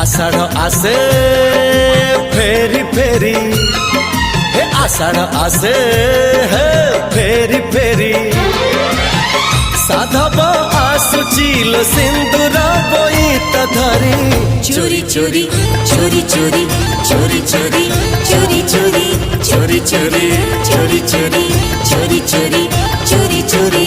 आषाढ़ आसे फेरी फेरी हे आषाढ़ आसे हे फेरी फेरी साधब आसुचिल सिंदूर बोईत धरी चोरी चोरी चोरी चोरी चोरी चोरी चोरी चोरी चोरी चोरी चोरी चोरी चोरी चोरी चोरी चोरी